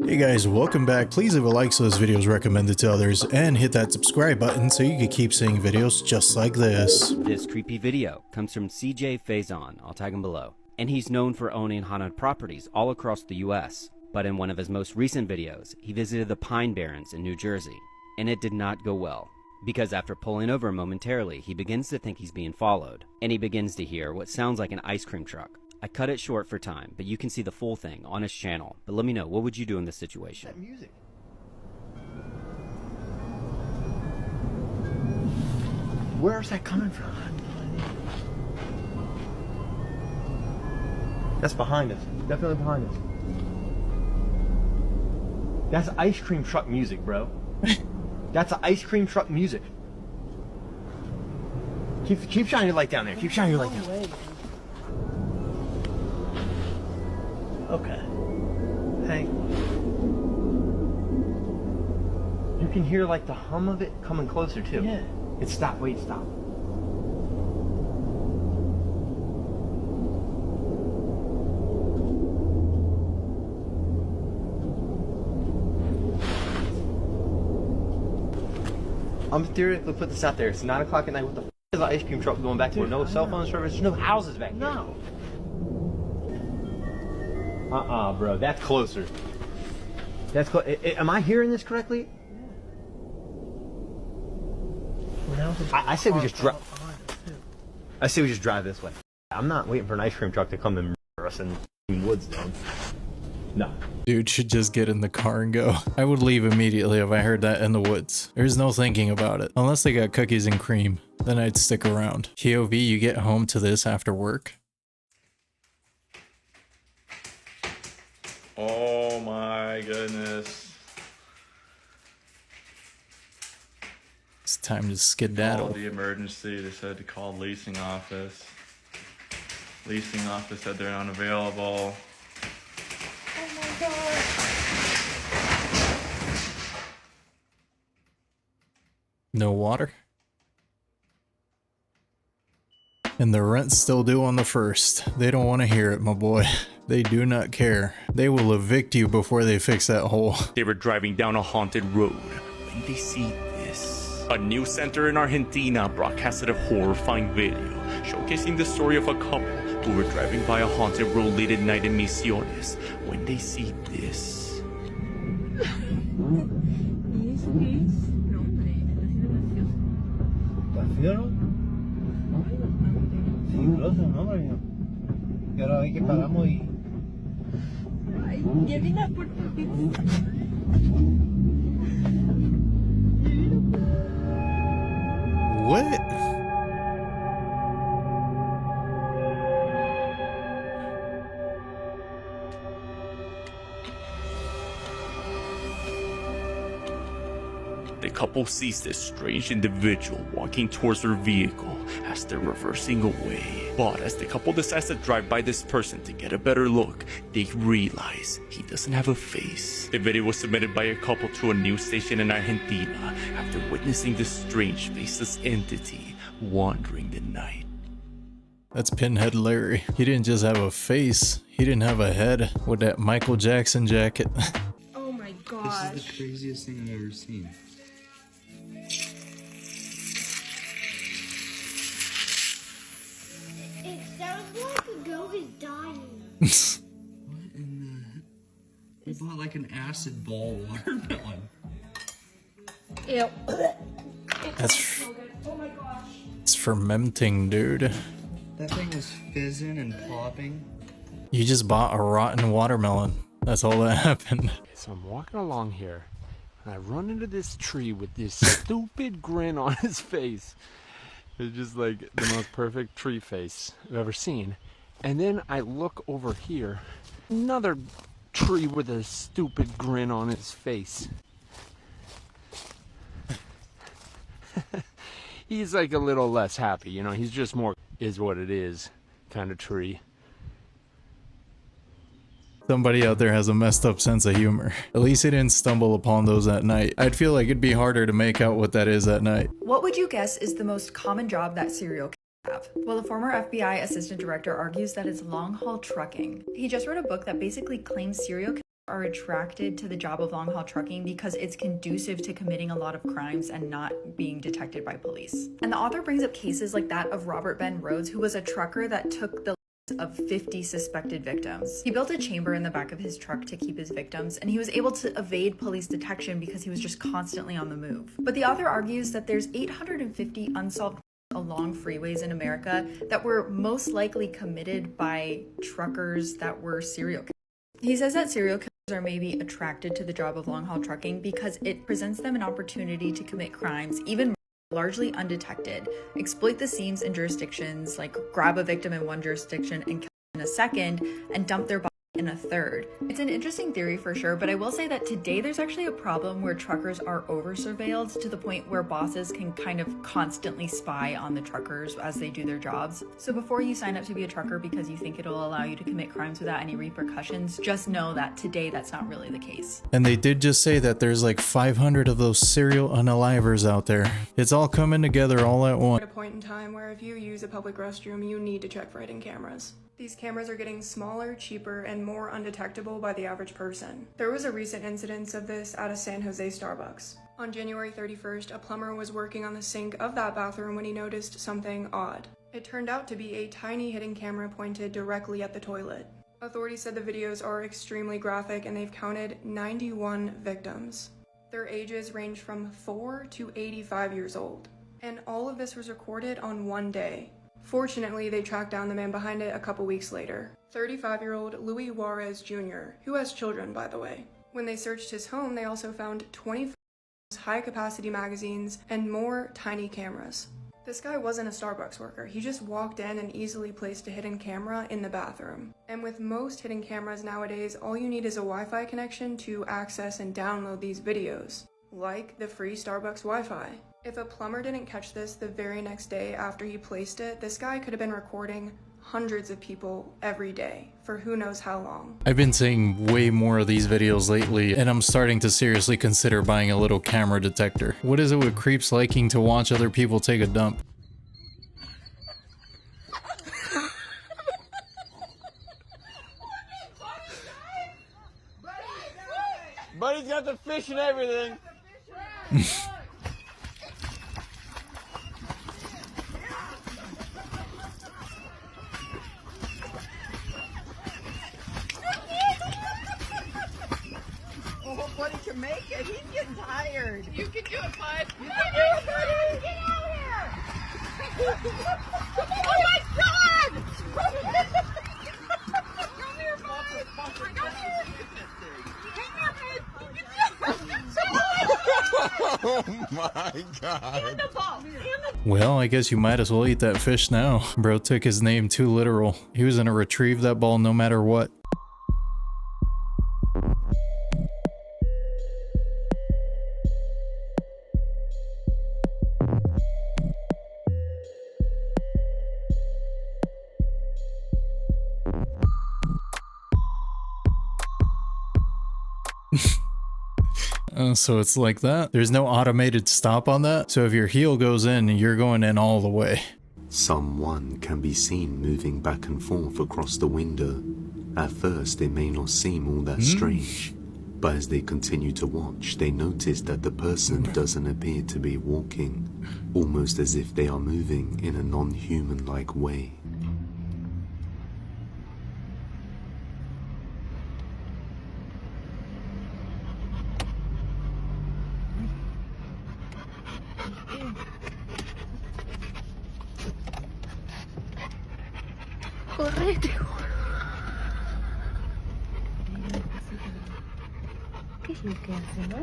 Hey guys, welcome back. Please leave a like so this video is recommended to others, and hit that subscribe button so you can keep seeing videos just like this. This creepy video comes from CJ Faison, I'll tag him below, and he's known for owning haunted properties all across the US. But in one of his most recent videos, he visited the Pine Barrens in New Jersey, and it did not go well. Because after pulling over momentarily, he begins to think he's being followed, and he begins to hear what sounds like an ice cream truck. I cut it short for time, but you can see the full thing on his channel. But let me know, what would you do in this situation? That music. Where's that coming from? That's behind us. Definitely behind us. That's ice cream truck music, bro. That's ice cream truck music. Keep shining your light down there. Keep shining your light down. Okay. Hey. You can hear like the hum of it coming closer too. Yeah. It stopped. Wait, stop. I'm theoretically put this out there. It's 9 o'clock at night. What the f is the ice cream truck going back to? No cell phone service. There's no houses back here. No. Bro, that's closer. That's close. Am I hearing this correctly? Yeah. I say we just drive. I say we just drive this way. I'm not waiting for an ice cream truck to come and murder us in woods down. No. Dude should just get in the car and go. I would leave immediately if I heard that in the woods. There's no thinking about it. Unless they got cookies and cream, then I'd stick around. POV, you get home to this after work? Oh my goodness. It's time to skedaddle. Called the emergency. They said to call leasing office. Leasing office said they're unavailable. Oh my god. No water? And the rent's still due on the 1st. They don't want to hear it, my boy. They do not care. They will evict you before they fix that hole. They were driving down a haunted road when they see this. A news center in Argentina broadcasted a horrifying video showcasing the story of a couple who were driving by a haunted road late at night in Misiones when they see this. Y ahora ve que paramos y... Ay, lleven las puertas. What? The couple sees this strange individual walking towards their vehicle as they're reversing away. But as the couple decides to drive by this person to get a better look, they realize he doesn't have a face. The video was submitted by a couple to a news station in Argentina after witnessing this strange faceless entity wandering the night. That's Pinhead Larry. He didn't just have a face, he didn't have a head with that Michael Jackson jacket. Oh my gosh. This is the craziest thing I've ever seen. It sounds like a girl is dying. What in the... We bought like an acid ball watermelon. Ew. That's Oh my gosh. it's fermenting, dude. That thing was fizzing and popping. You just bought a rotten watermelon. That's all that happened. So I'm walking along here, and I run into this tree with this stupid grin on his face. It's just like the most perfect tree face I've ever seen. And then I look over here, another tree with a stupid grin on his face. He's like a little less happy, you know, he's just more is what it is kind of tree. Somebody out there has a messed up sense of humor. At least he didn't stumble upon those at night. I'd feel like it'd be harder to make out what that is at night. What would you guess is the most common job that serial killers have? Well, the former FBI assistant director argues that it's long-haul trucking. He just wrote a book that basically claims serial killers are attracted to the job of long haul trucking because it's conducive to committing a lot of crimes and not being detected by police. And the author brings up cases like that of Robert Ben Rhodes, who was a trucker that took the of 50 suspected victims. He built a chamber in the back of his truck to keep his victims, and he was able to evade police detection because he was just constantly on the move. But the author argues that there's 850 unsolved along freeways in America that were most likely committed by truckers that were serial killers. He says that serial killers are maybe attracted to the job of long-haul trucking because it presents them an opportunity to commit crimes, even largely undetected, exploit the seams in jurisdictions, like grab a victim in one jurisdiction and kill in a second, and dump their body in a third. It's an interesting theory for sure, but I will say that today there's actually a problem where truckers are over-surveilled to the point where bosses can kind of constantly spy on the truckers as they do their jobs. So before you sign up to be a trucker because you think it'll allow you to commit crimes without any repercussions, just know that today that's not really the case. And they did just say that there's like 500 of those serial unalivers out there. It's all coming together all at once. At a point in time where if you use a public restroom, you need to check for hidden cameras. These cameras are getting smaller, cheaper, and more undetectable by the average person. There was a recent incident of this at a San Jose Starbucks. On January 31st, a plumber was working on the sink of that bathroom when he noticed something odd. It turned out to be a tiny hidden camera pointed directly at the toilet. Authorities said the videos are extremely graphic and they've counted 91 victims. Their ages range from 4 to 85 years old. And all of this was recorded on one day. Fortunately, they tracked down the man behind it a couple weeks later, 35-year-old Luis Juarez Jr., who has children, by the way. When they searched his home, they also found 25 high-capacity magazines and more tiny cameras. This guy wasn't a Starbucks worker. He just walked in and easily placed a hidden camera in the bathroom. And with most hidden cameras nowadays, all you need is a Wi-Fi connection to access and download these videos, like the free Starbucks Wi-Fi. If a plumber didn't catch this the very next day after he placed it, this guy could have been recording hundreds of people every day for who knows how long. I've been seeing way more of these videos lately, and I'm starting to seriously consider buying a little camera detector. What is it with creeps liking to watch other people take a dump? Buddy's got the fish and everything. Buddy can make it. He's getting tired. You can do it, bud. You can do it, buddy. Get out here. Oh my god! Come here, bud. Come here. Oh my god. Well, I guess you might as well eat that fish now. Bro took his name too literal. He was gonna retrieve that ball no matter what. So it's like that. There's no automated stop on that. So if your heel goes in, you're going in all the way. Someone can be seen moving back and forth across the window. At first, it may not seem all that strange, but as they continue to watch, they notice that the person doesn't appear to be walking, almost as if they are moving in a non-human-like way. Correte. ¿Qué es lo que hace, no?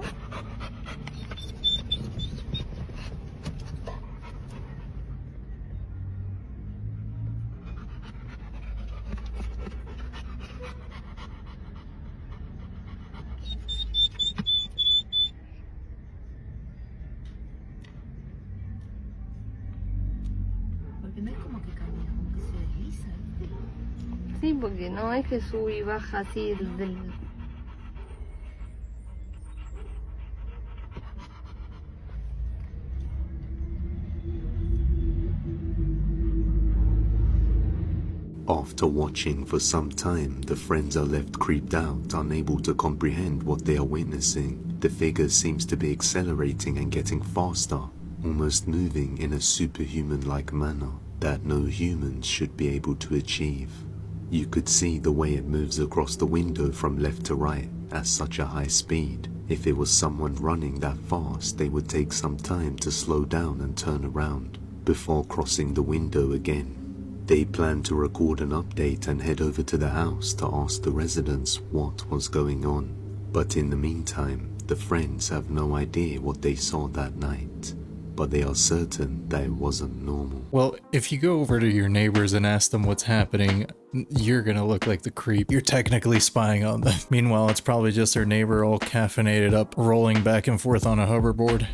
Porque no es como que camina, como que se desliza. Sí, porque no es que sube y baja así del... After watching for some time, the friends are left creeped out, unable to comprehend what they are witnessing. The figure seems to be accelerating and getting faster, almost moving in a superhuman-like manner that no humans should be able to achieve. You could see the way it moves across the window from left to right at such a high speed. If it was someone running that fast, they would take some time to slow down and turn around before crossing the window again. They planned to record an update and head over to the house to ask the residents what was going on. But in the meantime, the friends have no idea what they saw that night, but they are certain that it wasn't normal. Well, if you go over to your neighbors and ask them what's happening, you're gonna look like the creep. You're technically spying on them. Meanwhile, it's probably just their neighbor all caffeinated up, rolling back and forth on a hoverboard.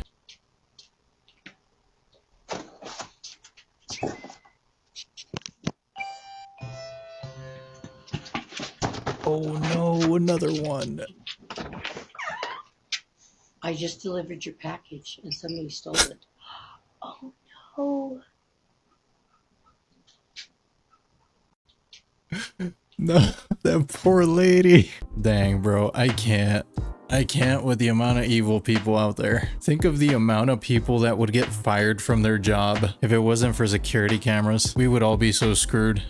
Oh no, another one. I just delivered your package and somebody stole it. Oh no. No, that poor lady. Dang, bro, I can't with the amount of evil people out there. Think of the amount of people that would get fired from their job if it wasn't for security cameras. We would all be so screwed.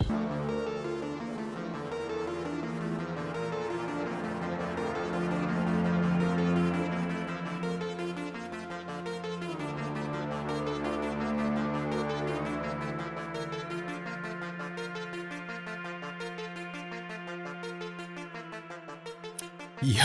Yo.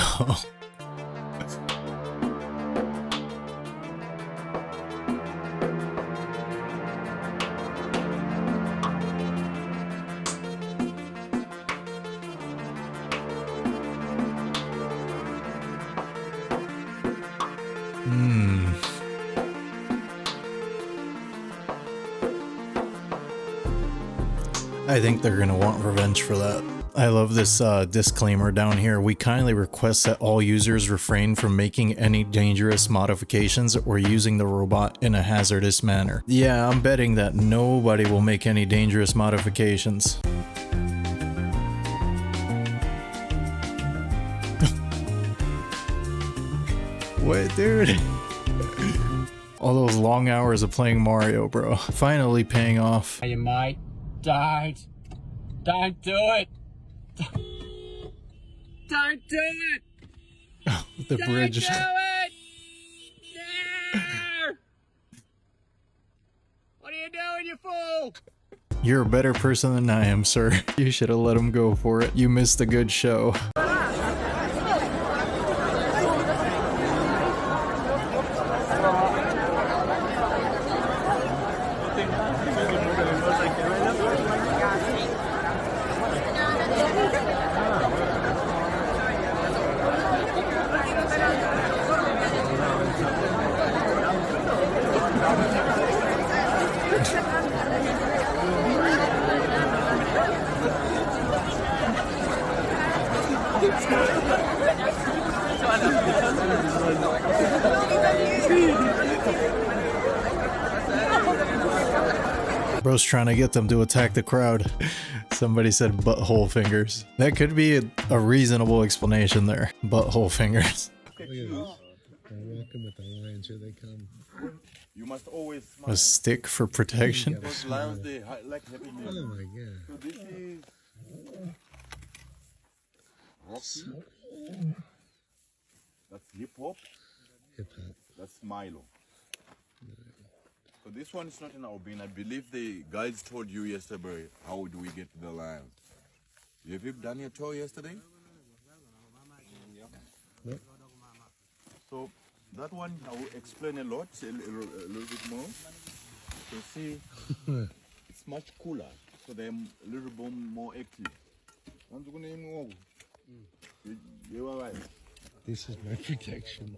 I think they're gonna want revenge for that. I love this disclaimer down here. We kindly request that all users refrain from making any dangerous modifications or using the robot in a hazardous manner. Yeah, I'm betting that nobody will make any dangerous modifications. What, dude? All those long hours of playing Mario, bro. Finally paying off. You might die. Don't do it. Don't do it. Oh, the bridge. Don't do it. No. What are you doing, you fool? You're a better person than I am, sir. You should have let him go for it. You missed a good show. Bro's trying to get them to attack the crowd. Somebody said butthole fingers. That could be a reasonable explanation there. Butthole fingers. Look at this. They're walking with the lions. Here they come. You must always smile. A stick for protection. Those lions, they like happy meals. Oh my god. So this is Rocky. That's hip hop. Hip hop. That's Milo. So this one is not in our bin. I believe the guides told you yesterday how do we get to the lions. Have you done your tour yesterday? Nope. So that one I will explain a lot, a little bit more. So see, it's much cooler, so they're a little bit more active. You're right. This is my protection.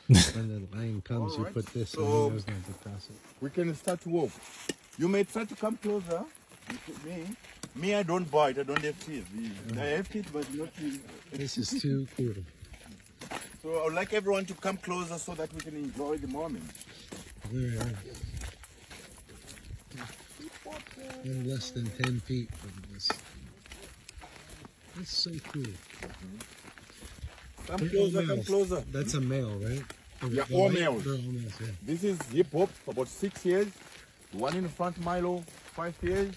When the lion comes, you put this so on, he knows not to cross it. We can start to walk. You may try to come closer. Me, I don't bite. I don't have teeth. I have teeth, but not teeth. This is too cool. So I would like everyone to come closer so that we can enjoy the moment. Where are you? I'm less than 10 feet from this. That's so cool. Come closer, come closer. That's a male, right? Yeah, all males. They're all males, yeah. This is hip hop, about 6 years. The one in the front, Milo, 5 years.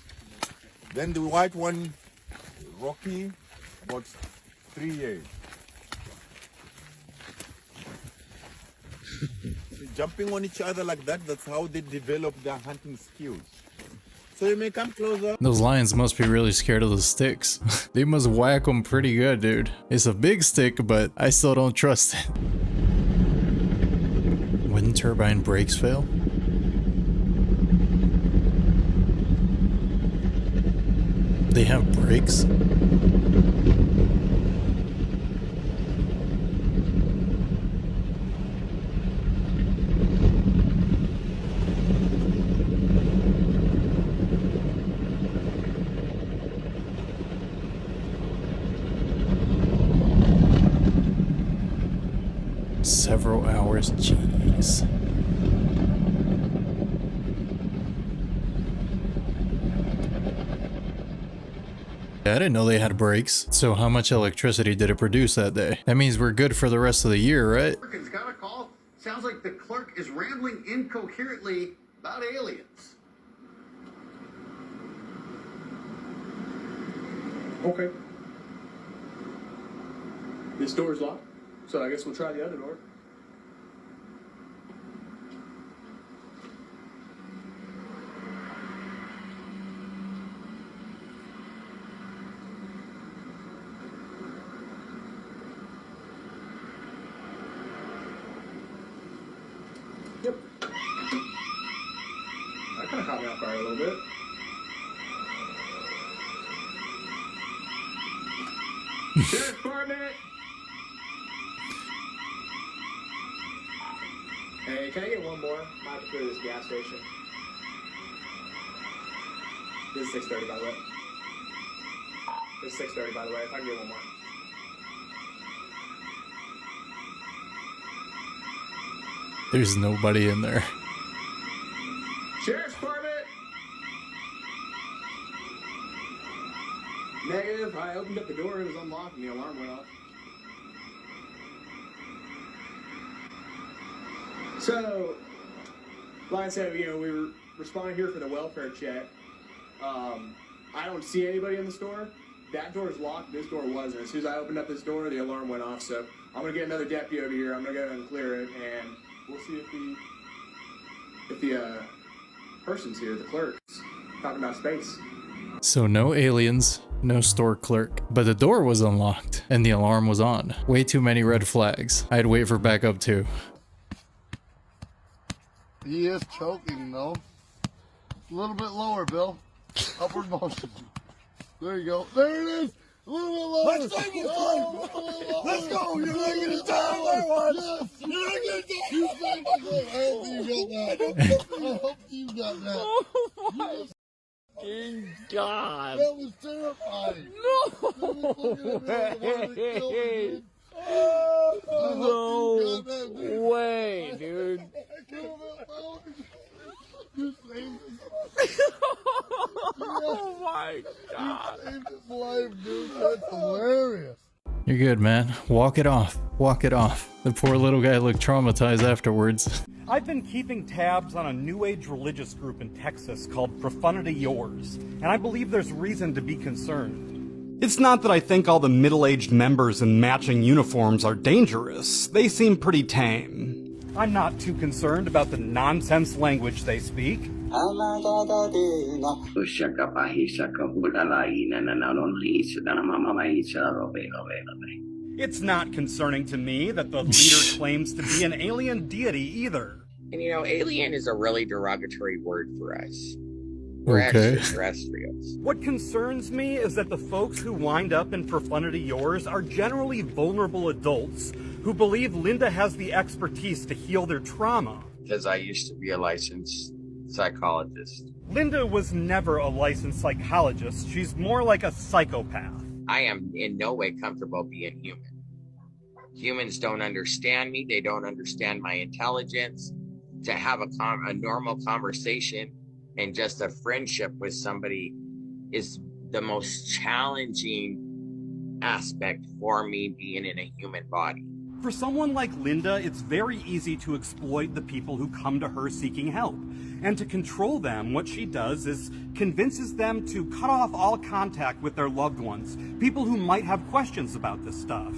Then the white one, Rocky, about 3 years. Jumping on each other like that, that's how they develop their hunting skills. So you may come closer. Those lions must be really scared of the sticks. They must whack them pretty good, dude. It's a big stick, but I still don't trust it. Wind turbine brakes fail? They have brakes? Several hours, jeez. I didn't know they had brakes. So how much electricity did it produce that day? That means we're good for the rest of the year, right? Got a call. Sounds like the clerk is rambling incoherently about aliens. Okay. This door's locked, so I guess we'll try the other door. Yep. That kind of caught me off guard a little bit. Sheriff's Department! Hey, can I get one more? I have to go to this gas station. This is 6:30, by the way. This is 6:30, by the way. If I can get one more. There's nobody in there. Sheriff's Department! Negative. I opened up the door, it was unlocked, and the alarm went off. So, like I said, we were responding here for the welfare check. I don't see anybody in the store. That door is locked, this door wasn't. As soon as I opened up this door, the alarm went off, so I'm gonna get another deputy over here, I'm gonna go ahead and clear it, and we'll see if the person's here, the clerk's talking about space. So no aliens, no store clerk, but the door was unlocked and the alarm was on. Way too many red flags. I'd wait for backup too. He is choking though. A little bit lower, Bill. Upward motion. There you go. There it is. A little bit lower. Let's take it. Let's go. You're not going to die. Yes. You're not going to die. You I hope you got that. I hope you got that. God. That was terrifying. No way, dude. Oh my God. You saved his life, dude. That's hilarious. You're good, man. Walk it off. Walk it off. The poor little guy looked traumatized afterwards. I've been keeping tabs on a New Age religious group in Texas called Profanity Yours, and I believe there's reason to be concerned. It's not that I think all the middle-aged members in matching uniforms are dangerous. They seem pretty tame. I'm not too concerned about the nonsense language they speak. It's not concerning to me that the leader claims to be an alien deity either. And alien is a really derogatory word for us. We're Okay. actually terrestrials. What concerns me is that the folks who wind up in Profanity Yours are generally vulnerable adults who believe Linda has the expertise to heal their trauma. Because I used to be a licensed psychologist. Linda was never a licensed psychologist. She's more like a psychopath. I am in no way comfortable being human. Humans don't understand me. They don't understand my intelligence. To have a normal conversation and just a friendship with somebody is the most challenging aspect for me being in a human body. For someone like Linda, it's very easy to exploit the people who come to her seeking help. And to control them, what she does is convinces them to cut off all contact with their loved ones, people who might have questions about this stuff.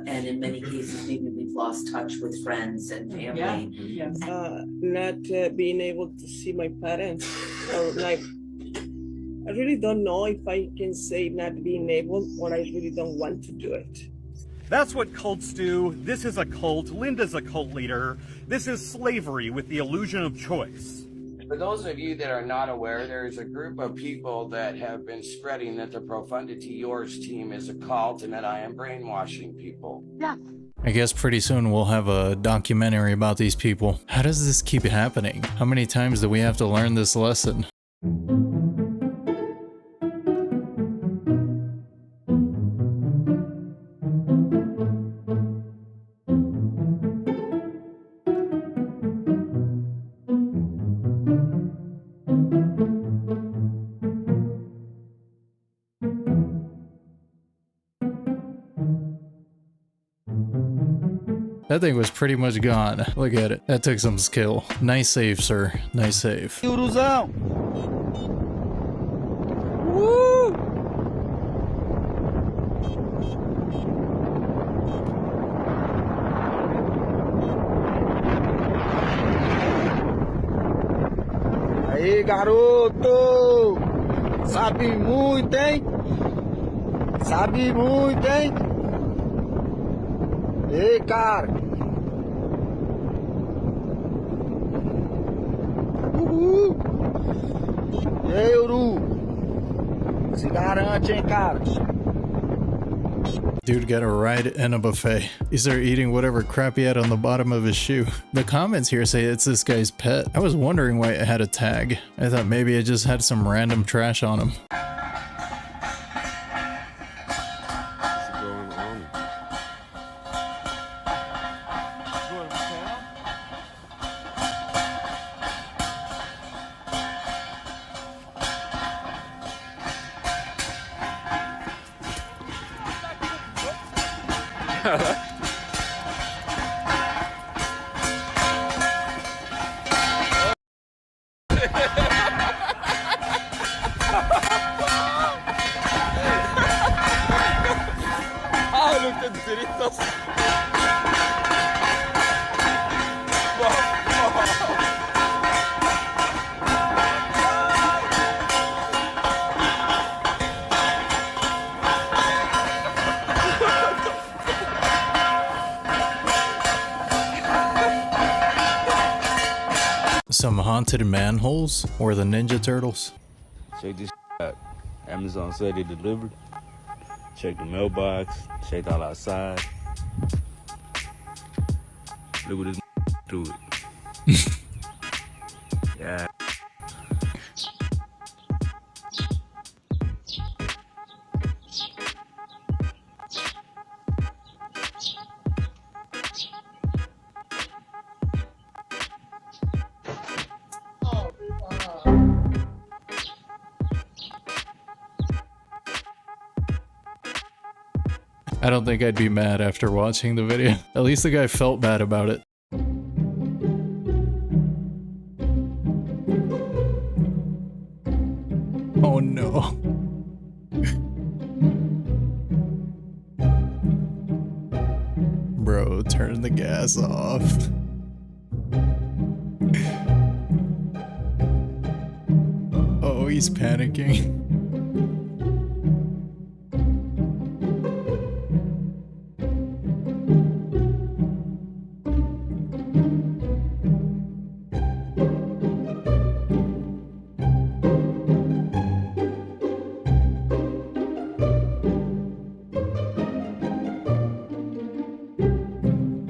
And in many cases, maybe we've lost touch with friends and family. Not being able to see my parents, or like, I really don't know if I can say not being able, or I really don't want to do it. That's what cults do. This is a cult. Linda's a cult leader. This is slavery with the illusion of choice. For those of you that are not aware, there's a group of people that have been spreading that the Profundity Yours team is a cult and that I am brainwashing people. Yeah. I guess pretty soon we'll have a documentary about these people. How does this keep happening? How many times do we have to learn this lesson? That thing was pretty much gone. Look at it. That took some skill. Nice save, sir. Nice save. Uruzão! Aí, garoto! Sabe muito, hein? Sabe muito, hein? Ei, cara! Uhul! Ei, Uru! Se garante, hein, cara? Dude got a ride and a buffet. He started eating whatever crap he had on the bottom of his shoe. The comments here say it's this guy's pet. I was wondering why it had a tag. I thought maybe it just had some random trash on him. Some haunted manholes or the Ninja Turtles. Check this out. Amazon said they delivered. Check the mailbox. Checked all outside. Look what this do it. Yeah. I don't think I'd be mad after watching the video. At least the guy felt bad about it. Oh no. Bro, turn the gas off. Oh, he's panicking.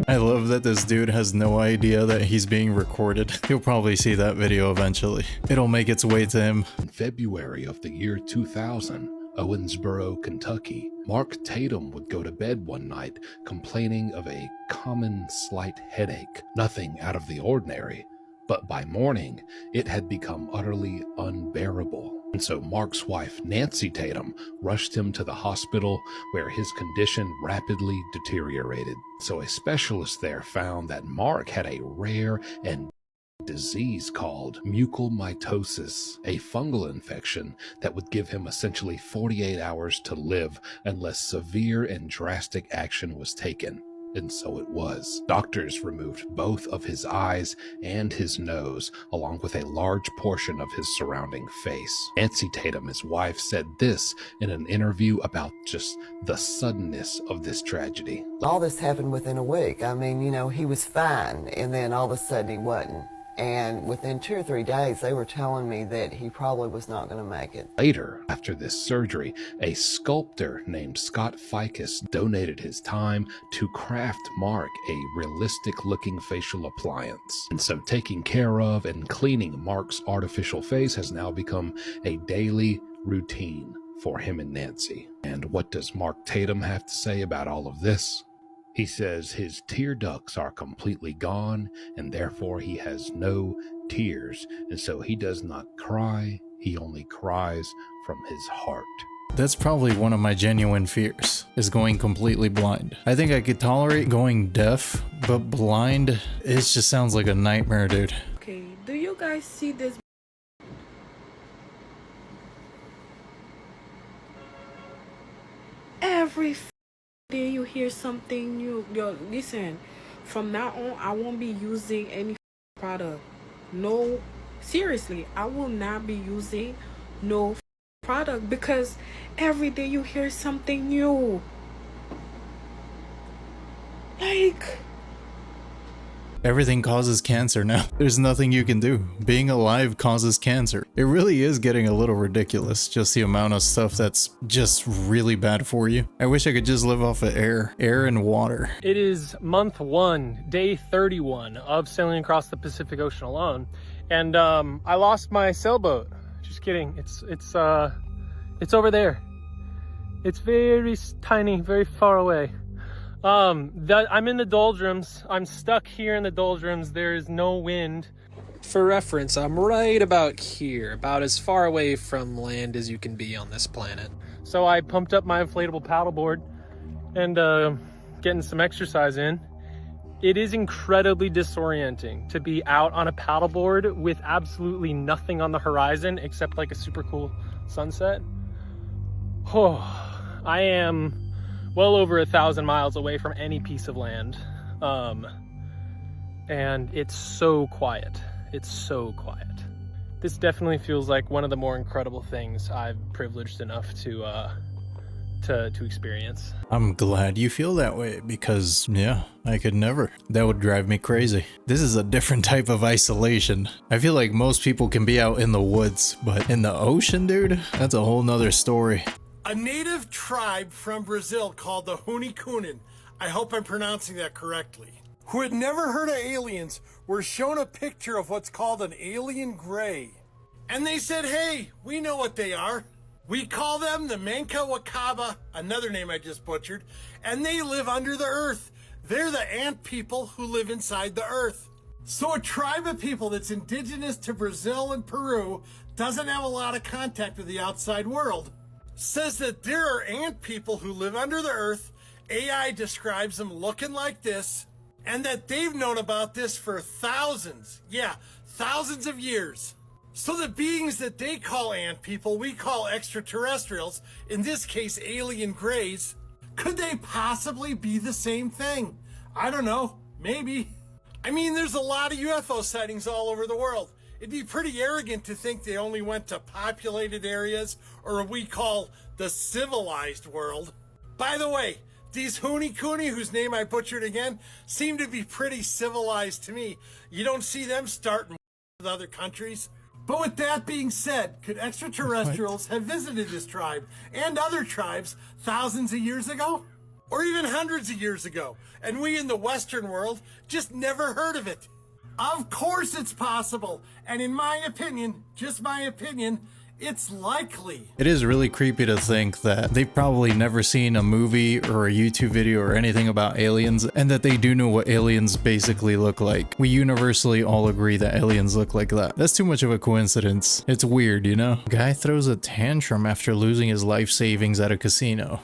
I love that this dude has no idea that he's being recorded. He'll probably see that video eventually. It'll make its way to him. In February of the year 2000, Owensboro, Kentucky, Mark Tatum would go to bed one night complaining of a common slight headache. Nothing out of the ordinary, but by morning, it had become utterly unbearable. And so Mark's wife, Nancy Tatum, rushed him to the hospital where his condition rapidly deteriorated. So a specialist there found that Mark had a rare and disease called mucormycosis, a fungal infection that would give him essentially 48 hours to live unless severe and drastic action was taken. And so it was. Doctors removed both of his eyes and his nose, along with a large portion of his surrounding face. Nancy Tatum, his wife, said this in an interview about just the suddenness of this tragedy. All this happened within a week. I mean, you know, he was fine, and then all of a sudden he wasn't. And within 2 or 3 days, they were telling me that he probably was not going to make it. Later, after this surgery, a sculptor named Scott Ficus donated his time to craft Mark a realistic-looking facial appliance. And so taking care of and cleaning Mark's artificial face has now become a daily routine for him and Nancy. And what does Mark Tatum have to say about all of this? He says his tear ducts are completely gone, and therefore he has no tears, and so he does not cry, he only cries from his heart. That's probably one of my genuine fears, is going completely blind. I think I could tolerate going deaf, but blind, it just sounds like a nightmare, dude. Okay, do you guys see this? Every day you hear something new. Yo, listen, from now on I won't be using any product. No, seriously, I will not be using no product because every day you hear something new. Like, everything causes cancer now. There's nothing you can do. Being alive causes cancer. It really is getting a little ridiculous, just the amount of stuff that's just really bad for you. I wish I could just live off of air and water. It is month 1, day 31 of sailing across the Pacific Ocean alone. And I lost my sailboat. Just kidding. It's over there. It's very tiny, very far away. I'm in the doldrums. I'm stuck here in the doldrums. There is no wind. For reference, I'm right about here, about as far away from land as you can be on this planet. So I pumped up my inflatable paddleboard and getting some exercise in. It is incredibly disorienting to be out on a paddleboard with absolutely nothing on the horizon except like a super cool sunset. Oh, I am well over 1,000 miles away from any piece of land. And it's so quiet. It's so quiet. This definitely feels like one of the more incredible things I've privileged enough to experience. I'm glad you feel that way because, yeah, I could never. That would drive me crazy. This is a different type of isolation. I feel like most people can be out in the woods, but in the ocean, dude, that's a whole nother story. A native tribe from Brazil called the Hunikunin, I hope I'm pronouncing that correctly, who had never heard of aliens, were shown a picture of what's called an alien gray. And they said, hey, we know what they are. We call them the Manka Wakaba, another name I just butchered, and they live under the earth. They're the ant people who live inside the earth. So a tribe of people that's indigenous to Brazil and Peru doesn't have a lot of contact with the outside world. Says that there are ant people who live under the earth. AI describes them looking like this, and that they've known about this for thousands of years. So the beings that they call ant people, we call extraterrestrials, in this case alien grays. Could they possibly be the same thing? I don't know, maybe. I mean, there's a lot of UFO sightings all over the world. It'd be pretty arrogant to think they only went to populated areas or what we call the civilized world. By the way, these Hunikuni, whose name I butchered again, seem to be pretty civilized to me. You don't see them starting with other countries. But with that being said, could extraterrestrials have visited this tribe and other tribes thousands of years ago? Or even hundreds of years ago, and we in the Western world just never heard of it? Of course it's possible, and in my opinion, just my opinion, It's likely. It is really creepy to think that they've probably never seen a movie or a YouTube video or anything about aliens, and that they do know what aliens basically look like. We universally all agree that aliens look like that. That's too much of a coincidence. It's weird, you know? Guy throws a tantrum after losing his life savings at a casino.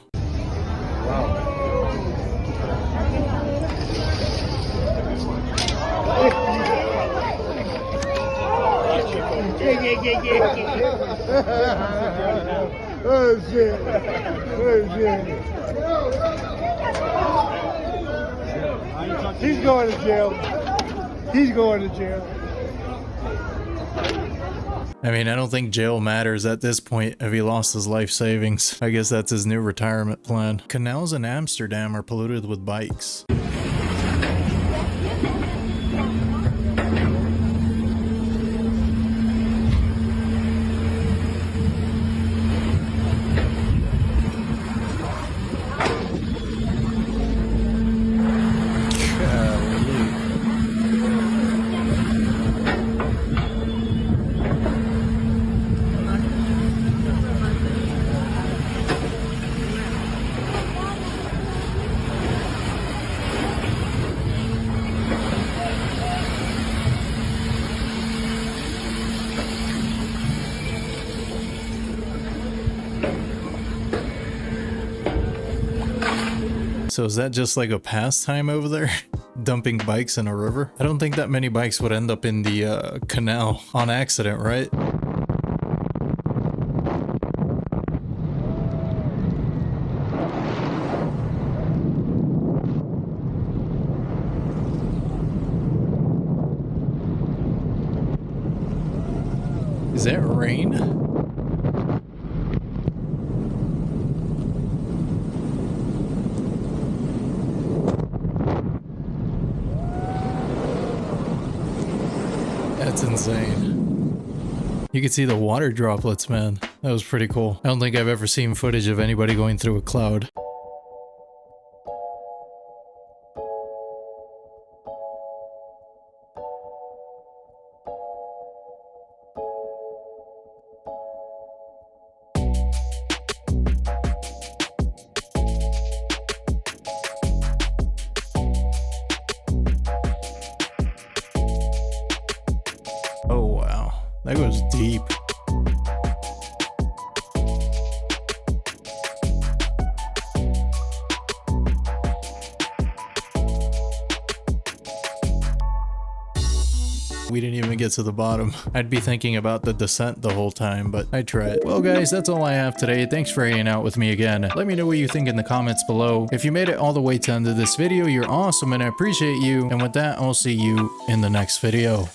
Oh shit. Oh shit. He's going to jail. He's going to jail. I mean, I don't think jail matters at this point if he lost his life savings. I guess that's his new retirement plan. Canals in Amsterdam are polluted with bikes. So is that just like a pastime over there? Dumping bikes in a river? I don't think that many bikes would end up in the canal on accident, right? Is that rain? That's insane. You can see the water droplets, man. That was pretty cool. I don't think I've ever seen footage of anybody going through a cloud. Oh wow, that goes deep. We didn't even get to the bottom. I'd be thinking about the descent the whole time, but I tried. Well guys, that's all I have today. Thanks for hanging out with me again. Let me know what you think in the comments below. If you made it all the way to the end of this video, you're awesome and I appreciate you. And with that, I'll see you in the next video.